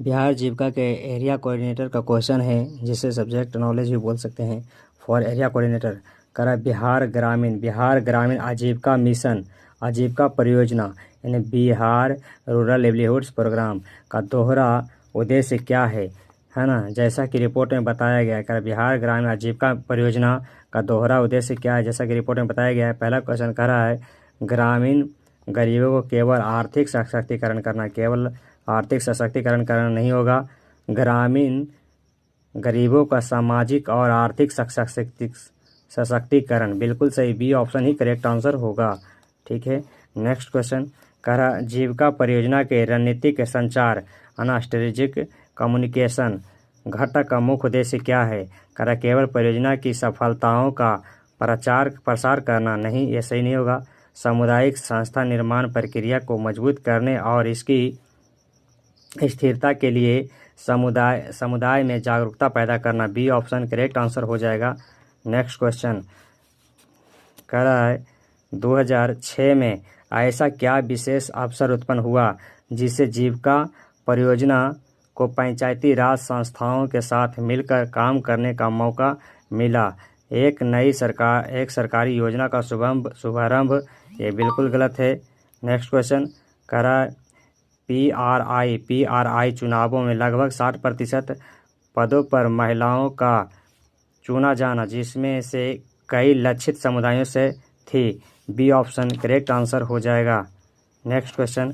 बिहार जीविका के area coordinator का question है, जिसे सब्जेक्ट नॉलेज भी बोल सकते हैं। फॉर एरिया कोऑर्डिनेटर करा बिहार ग्रामीण आजीविका मिशन, आजीविका परियोजना यानी बिहार रूरल लिवलीहुड्स प्रोग्राम का दोहरा उद्देश्य क्या है ना। जैसा कि रिपोर्ट में बताया गया है, बिहार ग्रामीण आजीविका परियोजना का दोहरा उद्देश्य क्या है, जैसा कि रिपोर्ट में बताया गया है। पहला क्वेश्चन कह रहा है ग्रामीण गरीबों को केवल आर्थिक सशक्तिकरण करना, केवल आर्थिक सशक्तिकरण करना नहीं होगा, ग्रामीण गरीबों का सामाजिक और आर्थिक सशक्तिकरण। बिल्कुल सही, बी ऑप्शन ही करेक्ट आंसर होगा। ठीक है, नेक्स्ट क्वेश्चन कह रहा जीविका परियोजना के रणनीतिक संचार स्ट्रेटेजिक कम्युनिकेशन घटक का मुख्य उद्देश्य क्या है। कह रहा केवल परियोजना की सफलताओं का प्रसार करना नहीं, ये सही नहीं होगा। सामुदायिक संस्था निर्माण प्रक्रिया को मजबूत करने और इसकी स्थिरता के लिए समुदाय में जागरूकता पैदा करना, बी ऑप्शन करेक्ट आंसर हो जाएगा। नेक्स्ट क्वेश्चन कह रहा है 2006 में ऐसा क्या विशेष अवसर उत्पन्न हुआ जिससे जीविका परियोजना को पंचायती राज संस्थाओं के साथ मिलकर काम करने का मौका मिला। एक सरकारी योजना का शुभारंभ, ये बिल्कुल गलत है। नेक्स्ट क्वेश्चन कह रहा है पीआरआई चुनावों में लगभग 60% पदों पर महिलाओं का चुना जाना, जिसमें से कई लक्षित समुदायों से थी, बी ऑप्शन करेक्ट आंसर हो जाएगा। नेक्स्ट क्वेश्चन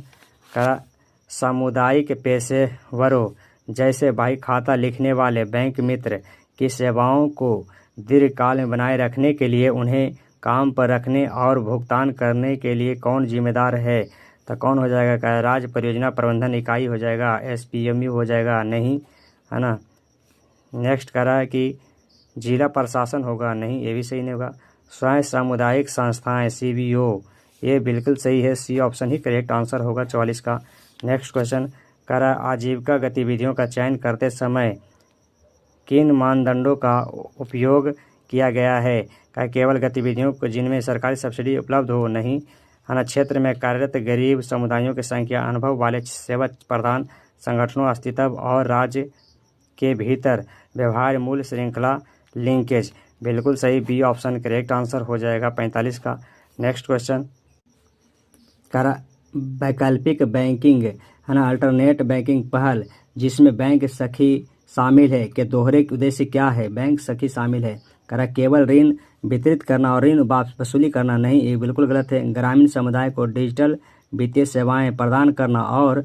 का सामुदायिक पेशेवरों जैसे बही खाता लिखने वाले बैंक मित्र की सेवाओं को दीर्घकाल में बनाए रखने के लिए उन्हें काम पर रखने और भुगतान करने के लिए कौन जिम्मेदार है। तो कौन हो जाएगा, क्या राज्य परियोजना प्रबंधन इकाई हो जाएगा, एसपीएमयू हो जाएगा, नहीं है ना। नेक्स्ट कह रहा है कि जिला प्रशासन होगा, नहीं, ये भी सही नहीं होगा। स्वयं सामुदायिक संस्थाएं सीबीओ, ये बिल्कुल सही है, सी ऑप्शन ही करेक्ट आंसर होगा 44 का। नेक्स्ट क्वेश्चन कह रहा है आजीविका गतिविधियों का चयन करते समय किन मानदंडों का उपयोग किया गया है। क्या केवल गतिविधियों को जिनमें सरकारी सब्सिडी उपलब्ध हो, नहीं है ना। क्षेत्र में कार्यरत गरीब समुदायों की संख्या, अनुभव वाले सेवा प्रदान संगठनों, अस्तित्व और राज्य के भीतर व्यवहार मूल्य श्रृंखला लिंकेज, बिल्कुल सही, बी ऑप्शन करेक्ट आंसर हो जाएगा 45 का। नेक्स्ट क्वेश्चन कह रहा वैकल्पिक बैंकिंग है ना, अल्टरनेट बैंकिंग पहल जिसमें बैंक सखी शामिल है के दोहरे उद्देश्य क्या है। बैंक सखी शामिल है, कह रहा केवल ऋण वितरित करना और ऋण वसूली करना, नहीं, ये बिल्कुल गलत है। ग्रामीण समुदाय को डिजिटल वित्तीय सेवाएं प्रदान करना और